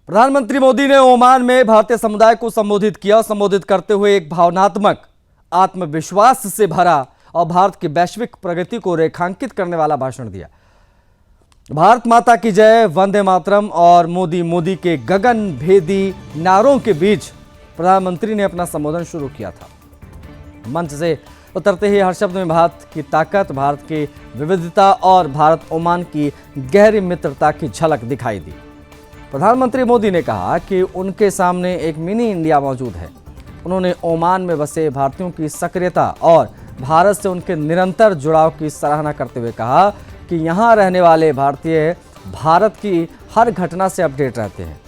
प्रधानमंत्री मोदी ने ओमान में भारतीय समुदाय को संबोधित किया। संबोधित करते हुए एक भावनात्मक, आत्मविश्वास से भरा और भारत की वैश्विक प्रगति को रेखांकित करने वाला भाषण दिया। भारत माता की जय, वंदे मातरम और मोदी मोदी के गगन भेदी नारों के बीच प्रधानमंत्री ने अपना संबोधन शुरू किया था। मंच से उतरते ही हर शब्द में भारत की ताकत, भारत की विविधता और भारत ओमान की गहरी मित्रता की झलक दिखाई दी। प्रधानमंत्री मोदी ने कहा कि उनके सामने एक मिनी इंडिया मौजूद है। उन्होंने ओमान में बसे भारतीयों की सक्रियता और भारत से उनके निरंतर जुड़ाव की सराहना करते हुए कहा कि यहाँ रहने वाले भारतीय भारत की हर घटना से अपडेट रहते हैं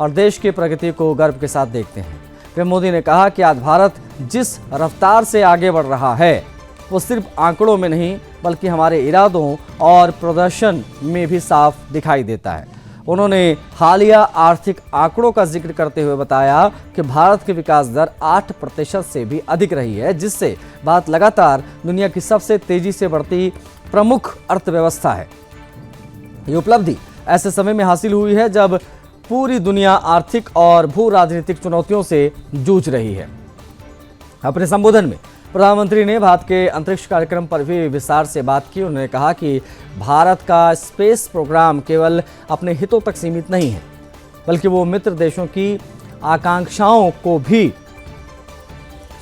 और देश की प्रगति को गर्व के साथ देखते हैं। फिर मोदी ने कहा कि आज भारत जिस रफ्तार से आगे बढ़ रहा है वो सिर्फ आंकड़ों में नहीं बल्कि हमारे इरादों और प्रदर्शन में भी साफ दिखाई देता है। उन्होंने हालिया आर्थिक आंकड़ों का जिक्र करते हुए बताया कि भारत की विकास दर 8% से भी अधिक रही है, जिससे भारत लगातार दुनिया की सबसे तेजी से बढ़ती प्रमुख अर्थव्यवस्था है। ये उपलब्धि ऐसे समय में हासिल हुई है जब पूरी दुनिया आर्थिक और भू राजनीतिक चुनौतियों से जूझ रही है। अपने संबोधन में प्रधानमंत्री ने भारत के अंतरिक्ष कार्यक्रम पर भी विस्तार से बात की। उन्होंने कहा कि भारत का स्पेस प्रोग्राम केवल अपने हितों तक सीमित नहीं है बल्कि वो मित्र देशों की आकांक्षाओं को भी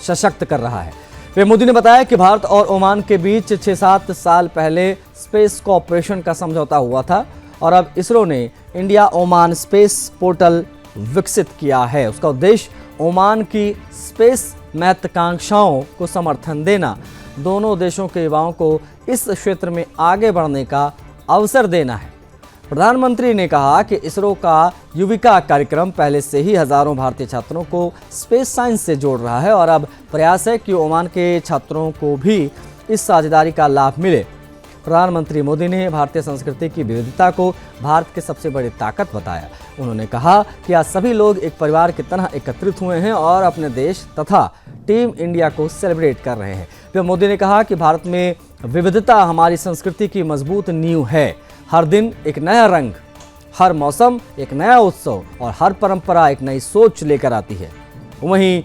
सशक्त कर रहा है। वे मोदी ने बताया कि भारत और ओमान के बीच 6-7 साल पहले स्पेस कोऑपरेशन का समझौता हुआ था और अब इसरो ने इंडिया ओमान स्पेस पोर्टल विकसित किया है। उसका उद्देश्य ओमान की स्पेस महत्वाकांक्षाओं को समर्थन देना, दोनों देशों के युवाओं को इस क्षेत्र में आगे बढ़ने का अवसर देना है। प्रधानमंत्री ने कहा कि इसरो का युविका कार्यक्रम पहले से ही हजारों भारतीय छात्रों को स्पेस साइंस से जोड़ रहा है और अब प्रयास है कि ओमान के छात्रों को भी इस साझेदारी का लाभ मिले। प्रधानमंत्री मोदी ने भारतीय संस्कृति की विविधता को भारत की सबसे बड़ी ताकत बताया। उन्होंने कहा कि आज सभी लोग एक परिवार की तरह एकत्रित हुए हैं और अपने देश तथा टीम इंडिया को सेलिब्रेट कर रहे हैं। फिर मोदी ने कहा कि भारत में विविधता हमारी संस्कृति की मजबूत नींव है। हर दिन एक नया रंग, हर मौसम एक नया उत्सव और हर परंपरा एक नई सोच लेकर आती है। वहीं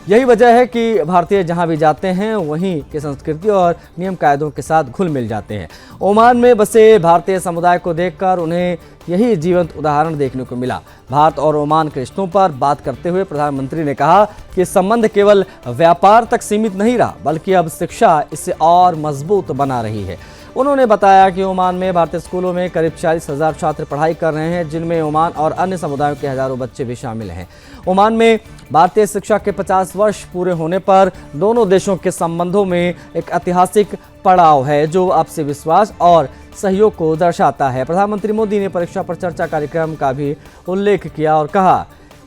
यही वजह है कि भारतीय जहां भी जाते हैं वहीं की संस्कृति और नियम कायदों के साथ घुल मिल जाते हैं। ओमान में बसे भारतीय समुदाय को देखकर उन्हें यही जीवंत उदाहरण देखने को मिला। भारत और ओमान के रिश्तों पर बात करते हुए प्रधानमंत्री ने कहा कि संबंध केवल व्यापार तक सीमित नहीं रहा बल्कि अब शिक्षा इससे और मजबूत बना रही है। उन्होंने बताया कि ओमान में भारतीय स्कूलों में करीब 40,000 छात्र पढ़ाई कर रहे हैं, जिनमें ओमान और अन्य समुदायों के हजारों बच्चे भी शामिल हैं। ओमान में भारतीय शिक्षा के 50 वर्ष पूरे होने पर दोनों देशों के संबंधों में एक ऐतिहासिक पड़ाव है जो आपसी विश्वास और सहयोग को दर्शाता है। प्रधानमंत्री मोदी ने परीक्षा पर चर्चा कार्यक्रम का भी उल्लेख किया और कहा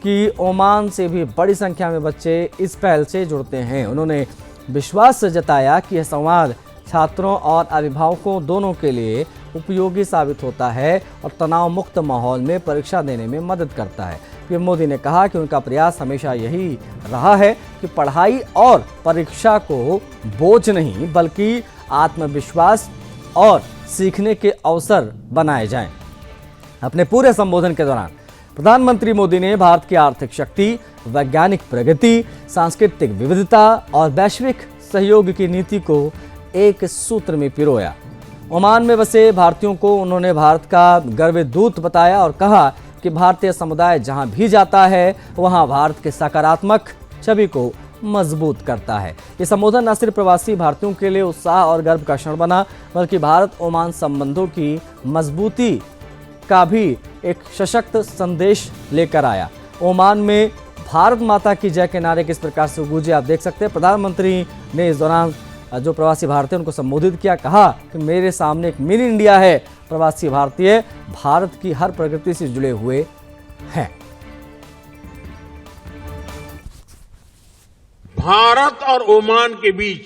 कि ओमान से भी बड़ी संख्या में बच्चे इस पहल से जुड़ते हैं। उन्होंने विश्वास जताया कि यह संवाद छात्रों और अभिभावकों दोनों के लिए उपयोगी साबित होता है और तनाव मुक्त माहौल में परीक्षा देने में मदद करता है। फिर मोदी ने कहा कि उनका प्रयास हमेशा यही रहा है कि पढ़ाई और परीक्षा को बोझ नहीं बल्कि आत्मविश्वास और सीखने के अवसर बनाए जाएं। अपने पूरे संबोधन के दौरान प्रधानमंत्री मोदी ने भारत की आर्थिक शक्ति, वैज्ञानिक प्रगति, सांस्कृतिक विविधता और वैश्विक सहयोग की नीति को एक सूत्र में पिरोया। ओमान में बसे भारतीयों को उन्होंने भारत का गर्वित दूत बताया और कहा कि भारतीय समुदाय जहां भी जाता है वहां भारत के सकारात्मक छवि को मजबूत करता है। ये संबोधन न सिर्फ प्रवासी भारतीयों के लिए उत्साह और गर्व का क्षण बना बल्कि भारत ओमान संबंधों की मजबूती का भी एक सशक्त संदेश लेकर आया। ओमान में भारत माता की जय के नारे किस प्रकार से गूंजे आप देख सकते हैं। प्रधानमंत्री ने इस दौरान जो प्रवासी भारतीय उनको संबोधित किया, कहा कि मेरे सामने एक मिनी इंडिया है। प्रवासी भारतीय भारत की हर प्रगति से जुड़े हुए हैं। भारत और ओमान के बीच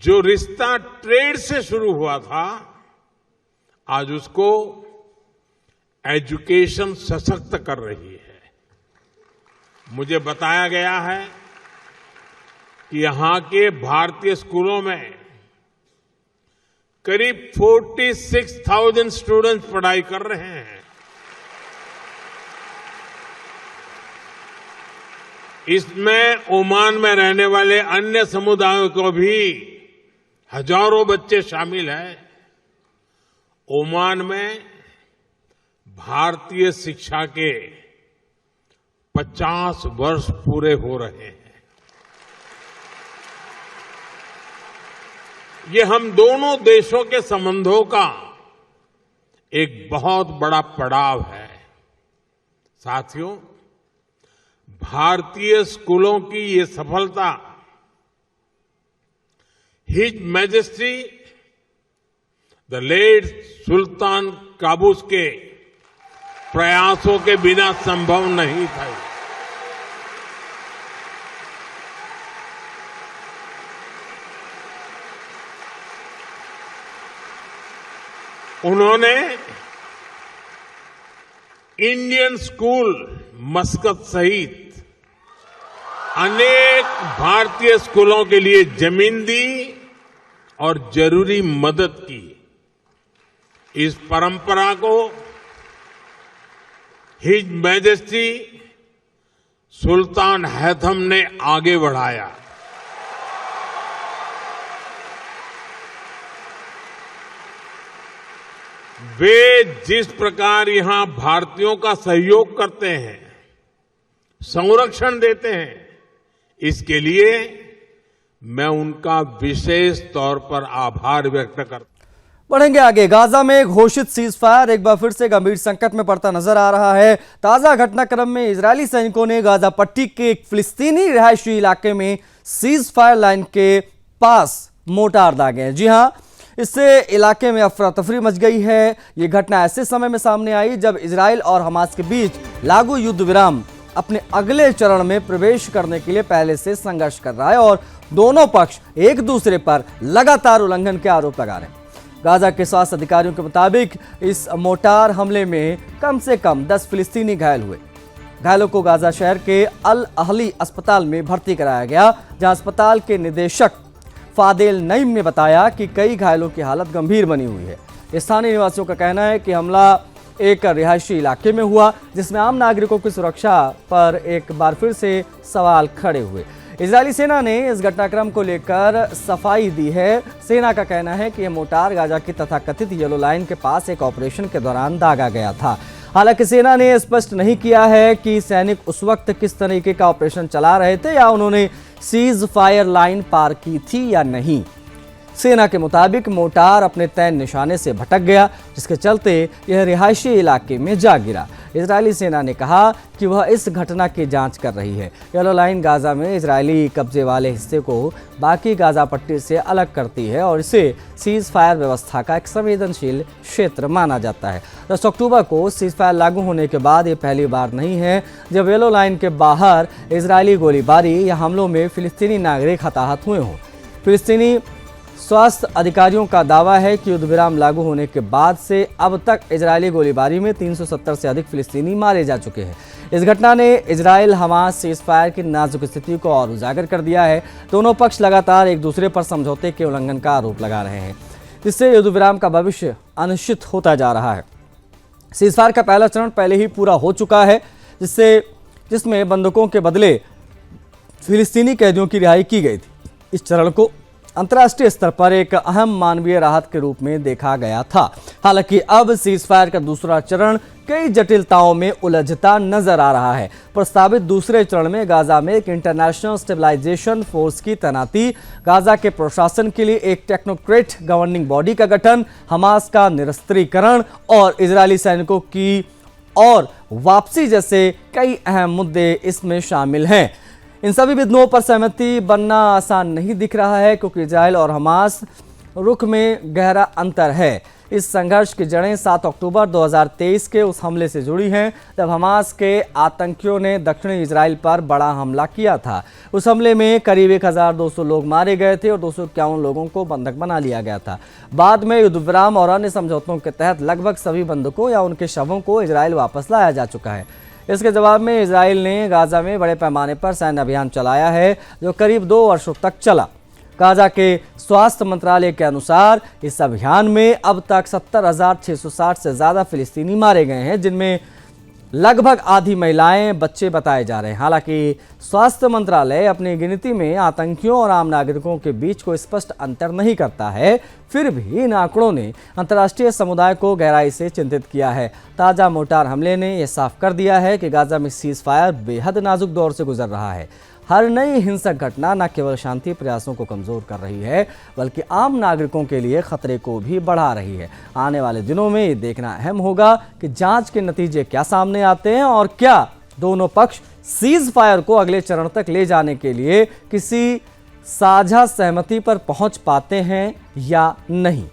जो रिश्ता ट्रेड से शुरू हुआ था, आज उसको एजुकेशन सशक्त कर रही है। मुझे बताया गया है कि यहां के भारतीय स्कूलों में करीब 46,000 स्टूडेंट्स पढ़ाई कर रहे हैं। इसमें ओमान में रहने वाले अन्य समुदायों को भी हजारों बच्चे शामिल हैं। ओमान में भारतीय शिक्षा के 50 वर्ष पूरे हो रहे हैं। ये हम दोनों देशों के संबंधों का एक बहुत बड़ा पड़ाव है। साथियों, भारतीय स्कूलों की ये सफलता his majesty the late Sultan Qaboos के प्रयासों के बिना संभव नहीं था। उन्होंने इंडियन स्कूल मस्कत सहित अनेक भारतीय स्कूलों के लिए जमीन दी और जरूरी मदद की। इस परंपरा को हिज मैजेस्टी सुल्तान हैथम ने आगे बढ़ाया। वे जिस प्रकार यहां भारतीयों का सहयोग करते हैं, संरक्षण देते हैं, इसके लिए मैं उनका विशेष तौर पर आभार व्यक्त करता हूं। बढ़ेंगे आगे। गाजा में घोषित सीज फायर एक बार फिर से गंभीर संकट में पड़ता नजर आ रहा है। ताजा घटनाक्रम में इजरायली सैनिकों ने गाजा पट्टी के एक फिलिस्तीनी रिहायशी इलाके में सीज फायर लाइन के पास मोर्टार दागे हैं। जी हां, इससे इलाके में अफरा तफरी मच गई है। ये घटना ऐसे समय में सामने आई जब इजराइल और हमास के बीच लागू युद्ध विराम अपने अगले चरण में प्रवेश करने के लिए पहले से संघर्ष कर रहा है और दोनों पक्ष एक दूसरे पर लगातार उल्लंघन के आरोप लगा रहे हैं। गाजा के स्वास्थ्य अधिकारियों के मुताबिक इस मोर्टार हमले में कम से कम 10 फिलिस्तीनी घायल हुए। घायलों को गाजा शहर के अल अहली अस्पताल में भर्ती कराया गया, जहां अस्पताल के निदेशक फादेल नईम ने बताया कि कई घायलों की हालत गंभीर बनी हुई है। स्थानीय निवासियों का कहना है कि हमला एक रिहायशी इलाके में हुआ, जिसमें आम नागरिकों की सुरक्षा पर एक बार फिर से सवाल खड़े हुए। इजरायली सेना ने इस घटनाक्रम को लेकर सफाई दी है। सेना का कहना है कि यह मोर्टार गाजा की तथाकथित येलो लाइन के पास एक ऑपरेशन के दौरान दागा गया था। हालांकि सेना ने स्पष्ट नहीं किया है कि सैनिक उस वक्त किस तरीके का ऑपरेशन चला रहे थे या उन्होंने सीज फायर लाइन पार की थी या नहीं। सेना के मुताबिक मोर्टार अपने तय निशाने से भटक गया, जिसके चलते यह रिहायशी इलाके में जा गिरा। इजरायली सेना ने कहा कि वह इस घटना की जांच कर रही है। येलो लाइन गाजा में इजरायली कब्जे वाले हिस्से को बाकी गाजा पट्टी से अलग करती है और इसे सीज फायर व्यवस्था का एक संवेदनशील क्षेत्र माना जाता है। 10 अक्टूबर को सीज फायर लागू होने के बाद ये पहली बार नहीं है जब येलो लाइन के बाहर इजरायली गोलीबारी या हमलों में फिलिस्तीनी नागरिक हताहत हुए हों। फिलिस्तीनी स्वास्थ्य अधिकारियों का दावा है कि युद्ध विराम लागू होने के बाद से अब तक इजरायली गोलीबारी में 370 से अधिक फिलिस्तीनी मारे जा चुके हैं। इस घटना ने इजराइल हमास सीज फायर की नाजुक स्थिति को और उजागर कर दिया है। दोनों पक्ष लगातार एक दूसरे पर समझौते के उल्लंघन का आरोप लगा रहे हैं, जिससे युद्ध विराम का भविष्य अनिश्चित होता जा रहा है। सीज फायर का पहला चरण पहले ही पूरा हो चुका है, जिसमें बंधकों के बदले फिलिस्तीनी कैदियों की रिहाई की गई थी। इस चरण को अंतर्राष्ट्रीय स्तर पर एक अहम मानवीय राहत के रूप में देखा गया था। हालांकि अब सीज फायर का दूसरा चरण कई जटिलताओं में उलझता नजर आ रहा है। प्रस्तावित दूसरे चरण में गाजा में एक इंटरनेशनल स्टेबलाइजेशन फोर्स की तैनाती, गाजा के प्रशासन के लिए एक टेक्नोक्रेट गवर्निंग बॉडी का गठन, हमास का निरस्त्रीकरण और इजरायली सैनिकों की और वापसी जैसे कई अहम मुद्दे इसमें शामिल हैं। इन सभी बिंदुओं पर सहमति बनना आसान नहीं दिख रहा है, क्योंकि इजराइल और हमास रुख में गहरा अंतर है। इस संघर्ष की जड़ें 7 अक्टूबर 2023 के उस हमले से जुड़ी हैं, जब हमास के आतंकियों ने दक्षिणी इजराइल पर बड़ा हमला किया था। उस हमले में करीब 1200 लोग मारे गए थे और 251 लोगों को बंधक बना लिया गया था। बाद में युद्ध विराम और अन्य समझौतों के तहत लगभग सभी बंधकों या उनके शवों को इजराइल वापस लाया जा चुका है। इसके जवाब में इजराइल ने गाजा में बड़े पैमाने पर सैन्य अभियान चलाया है, जो करीब 2 वर्षों तक चला। गाजा के स्वास्थ्य मंत्रालय के अनुसार इस अभियान में अब तक 70,660 से ज़्यादा फिलिस्तीनी मारे गए हैं, जिनमें लगभग आधी महिलाएं, बच्चे बताए जा रहे हैं। हालांकि स्वास्थ्य मंत्रालय अपनी गिनती में आतंकियों और आम नागरिकों के बीच कोई स्पष्ट अंतर नहीं करता है, फिर भी इन आंकड़ों ने अंतर्राष्ट्रीय समुदाय को गहराई से चिंतित किया है। ताज़ा मोर्टार हमले ने यह साफ कर दिया है कि गाजा में सीज फायर बेहद नाजुक दौर से गुजर रहा है। हर नई हिंसक घटना न केवल शांति प्रयासों को कमजोर कर रही है, बल्कि आम नागरिकों के लिए खतरे को भी बढ़ा रही है। आने वाले दिनों में ये देखना अहम होगा कि जांच के नतीजे क्या सामने आते हैं और क्या दोनों पक्ष सीज फायर को अगले चरण तक ले जाने के लिए किसी साझा सहमति पर पहुंच पाते हैं या नहीं।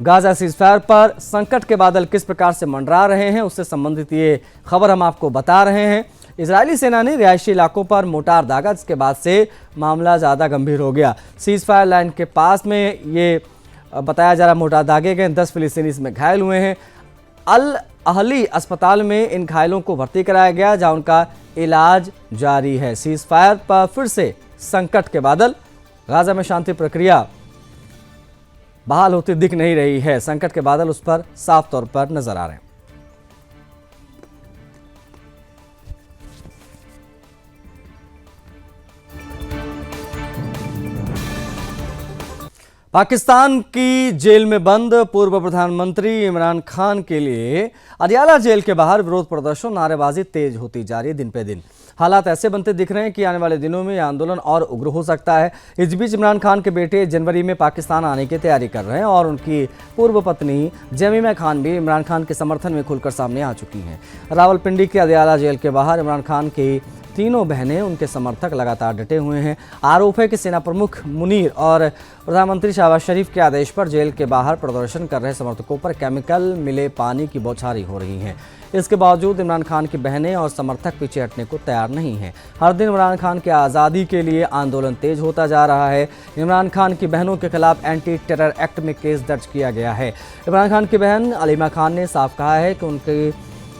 गाजा सीजफायर पर संकट के बादल किस प्रकार से मंडरा रहे हैं, उससे संबंधित ये खबर हम आपको बता रहे हैं। इजरायली सेना ने रिहायशी इलाकों पर मोर्टार दागा, जिसके बाद से मामला ज़्यादा गंभीर हो गया। सीज फायर लाइन के पास में ये बताया जा रहा मोर्टार दागे गए, 10 फिलिस्तीनी इसमें घायल हुए हैं। अल अहली अस्पताल में इन घायलों को भर्ती कराया गया, जहां उनका इलाज जारी है। सीज फायर पर फिर से संकट के बादल, गाजा में शांति प्रक्रिया बहाल होती दिख नहीं रही है। संकट के बादल उस पर साफ तौर पर नजर आ रहे हैं। पाकिस्तान की जेल में बंद पूर्व प्रधानमंत्री इमरान खान के लिए अदियाला जेल के बाहर विरोध प्रदर्शन, नारेबाजी तेज होती जा रही है दिन पे दिन। हालात ऐसे बनते दिख रहे हैं कि आने वाले दिनों में यह आंदोलन और उग्र हो सकता है। इस बीच इमरान खान के बेटे जनवरी में पाकिस्तान आने की तैयारी कर रहे हैं और उनकी पूर्व पत्नी जमीमा खान भी इमरान खान के समर्थन में खुलकर सामने आ चुकी हैं। रावलपिंडी के अदियाला जेल के बाहर इमरान खान की तीनों बहनें, उनके समर्थक लगातार डटे हुए हैं। आरोप है कि सेना प्रमुख मुनीर और प्रधानमंत्री शहबाज शरीफ के आदेश पर जेल के बाहर प्रदर्शन कर रहे समर्थकों पर केमिकल मिले पानी की बौछारी हो रही है। इसके बावजूद इमरान खान की बहनें और समर्थक पीछे हटने को तैयार नहीं हैं। हर दिन इमरान खान की आज़ादी के लिए आंदोलन तेज होता जा रहा है। इमरान खान की बहनों के खिलाफ एंटी टेरर एक्ट में केस दर्ज किया गया है। इमरान खान की बहन अलीमा खान ने साफ कहा है कि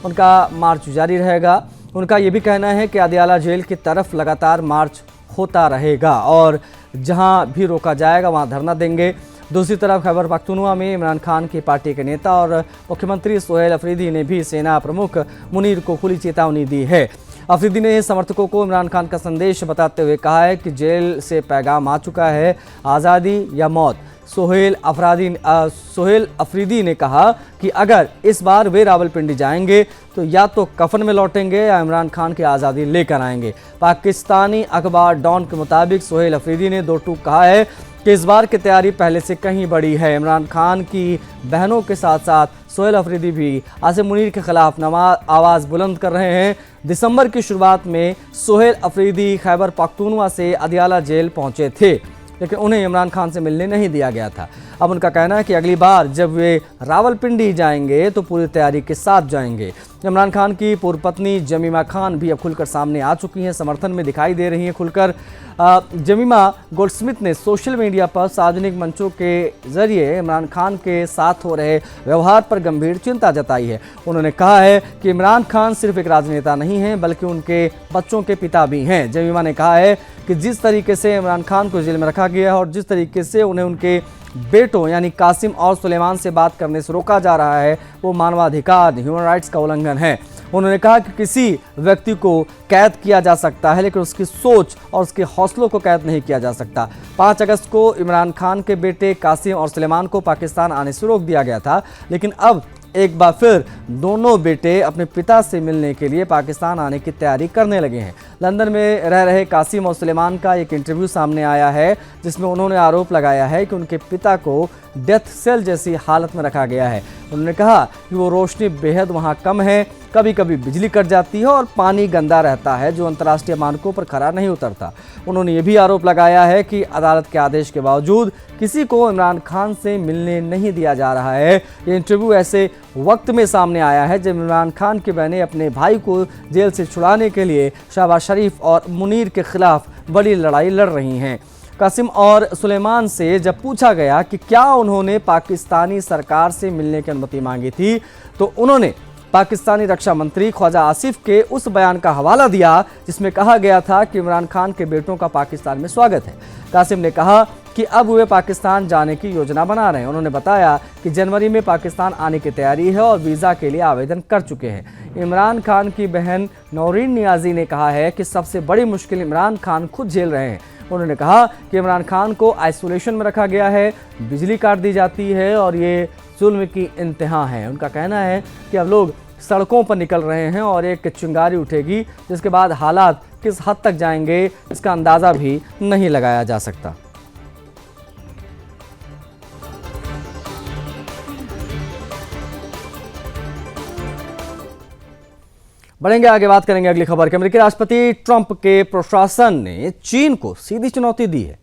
उनका मार्च जारी रहेगा। उनका ये भी कहना है कि अदियाला जेल की तरफ लगातार मार्च होता रहेगा और जहां भी रोका जाएगा वहां धरना देंगे। दूसरी तरफ खैबर पख्तूनख्वा में इमरान खान की पार्टी के नेता और मुख्यमंत्री सोहेल अफरीदी ने भी सेना प्रमुख मुनीर को खुली चेतावनी दी है। अफरीदी ने समर्थकों को इमरान खान का संदेश बताते हुए कहा है कि जेल से पैगाम आ चुका है, आज़ादी या मौत। सोहेल अफरीदी ने कहा कि अगर इस बार वे रावलपिंडी जाएंगे तो या तो कफन में लौटेंगे या इमरान खान की आज़ादी लेकर आएंगे। पाकिस्तानी अखबार डॉन के मुताबिक सोहेल अफरीदी ने दो टूक कहा है कि इस बार की तैयारी पहले से कहीं बड़ी है। इमरान खान की बहनों के साथ साथ सोहेल अफरीदी भी आसिम मुनीर के खिलाफ आवाज़ बुलंद कर रहे हैं। दिसंबर की शुरुआत में सोहेल अफरीदी खैबर पख्तूनख्वा से अदियाला जेल पहुंचे थे, लेकिन उन्हें इमरान खान से मिलने नहीं दिया गया था। अब उनका कहना है कि अगली बार जब वे रावलपिंडी जाएंगे तो पूरी तैयारी के साथ जाएंगे। इमरान खान की पूर्व पत्नी जमीमा खान भी अब खुलकर सामने आ चुकी हैं, समर्थन में दिखाई दे रही हैं खुलकर। जमीमा गोल्डस्मिथ ने सोशल मीडिया पर सार्वजनिक मंचों के जरिए इमरान खान के साथ हो रहे व्यवहार पर गंभीर चिंता जताई है। उन्होंने कहा है कि इमरान खान सिर्फ एक राजनेता नहीं हैं, बल्कि उनके बच्चों के पिता भी हैं। जमीमा ने कहा है कि जिस तरीके से इमरान खान को जेल में रखा गया है और जिस तरीके से उन्हें उनके बेटों यानी कासिम और सुलेमान से बात करने से रोका जा रहा है, वो मानवाधिकार, ह्यूमन राइट्स का उल्लंघन है। उन्होंने कहा कि किसी व्यक्ति को कैद किया जा सकता है, लेकिन उसकी सोच और उसके हौसलों को कैद नहीं किया जा सकता। 5 अगस्त को इमरान खान के बेटे कासिम और सुलेमान को पाकिस्तान आने से रोक दिया गया था, लेकिन अब एक बार फिर दोनों बेटे अपने पिता से मिलने के लिए पाकिस्तान आने की तैयारी करने लगे हैं। लंदन में रह रहे कासिम और सुलेमान का एक इंटरव्यू सामने आया है, जिसमें उन्होंने आरोप लगाया है कि उनके पिता को डेथ सेल जैसी हालत में रखा गया है। उन्होंने कहा कि वो रोशनी बेहद वहाँ कम है, कभी कभी बिजली कट जाती है और पानी गंदा रहता है, जो अंतर्राष्ट्रीय मानकों पर खरा नहीं उतरता। उन्होंने ये भी आरोप लगाया है कि अदालत के आदेश के बावजूद किसी को इमरान खान से मिलने नहीं दिया जा रहा है। ये इंटरव्यू ऐसे वक्त में सामने आया है जब इमरान खान की बहनें अपने भाई को जेल से छुड़ाने के लिए शहबाज शरीफ और मुनीर के खिलाफ बड़ी लड़ाई लड़ रही हैं। कासिम और सुलेमान से जब पूछा गया कि क्या उन्होंने पाकिस्तानी सरकार से मिलने की अनुमति मांगी थी, तो उन्होंने पाकिस्तानी रक्षा मंत्री ख्वाजा आसिफ के उस बयान का हवाला दिया जिसमें कहा गया था कि इमरान खान के बेटों का पाकिस्तान में स्वागत है। कासिम ने कहा कि अब वे पाकिस्तान जाने की योजना बना रहे हैं। उन्होंने बताया कि जनवरी में पाकिस्तान आने की तैयारी है और वीज़ा के लिए आवेदन कर चुके हैं। इमरान खान की बहन नौरीन नियाजी ने कहा है कि सबसे बड़ी मुश्किल इमरान खान खुद झेल रहे हैं। उन्होंने कहा कि इमरान खान को आइसोलेशन में रखा गया है, बिजली काट दी जाती है और ये जुल्म की इंतहा है। उनका कहना है कि अब लोग सड़कों पर निकल रहे हैं और एक चिंगारी उठेगी, जिसके बाद हालात किस हद तक जाएंगे इसका अंदाज़ा भी नहीं लगाया जा सकता। बढ़ेंगे आगे, बात करेंगे अगली खबर की। अमेरिकी राष्ट्रपति ट्रंप के प्रशासन ने चीन को सीधी चुनौती दी है।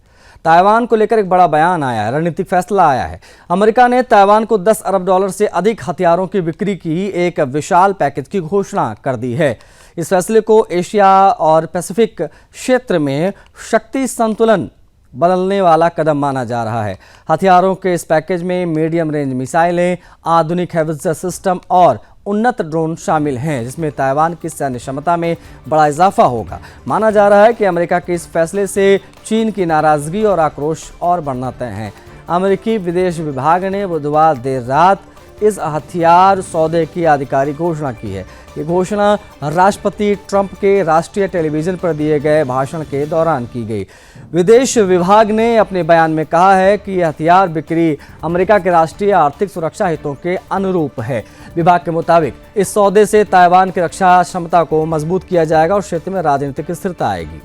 ताइवान को लेकर एक बड़ा बयान आया है, रणनीतिक फैसला आया है। अमेरिका ने ताइवान को $10 अरब से अधिक हथियारों की बिक्री की एक विशाल पैकेज की घोषणा कर दी है। इस फैसले को एशिया और पैसिफिक क्षेत्र में शक्ति संतुलन बदलने वाला कदम माना जा रहा है। हथियारों के इस पैकेज में मीडियम रेंज मिसाइलें, आधुनिक हेवित्ज़र सिस्टम और उन्नत ड्रोन शामिल हैं, जिसमें ताइवान की सैन्य क्षमता में बड़ा इजाफा होगा। माना जा रहा है कि अमेरिका के इस फैसले से चीन की नाराजगी और आक्रोश और बढ़ना तय है। अमेरिकी विदेश विभाग ने बुधवार देर रात इस हथियार सौदे की आधिकारिक घोषणा की है। ये घोषणा राष्ट्रपति ट्रंप के राष्ट्रीय टेलीविजन पर दिए गए भाषण के दौरान की गई। विदेश विभाग ने अपने बयान में कहा है कि यह हथियार बिक्री अमेरिका के राष्ट्रीय आर्थिक सुरक्षा हितों के अनुरूप है। विभाग के मुताबिक इस सौदे से ताइवान की रक्षा क्षमता को मजबूत किया जाएगा और क्षेत्र में राजनीतिक स्थिरता आएगी।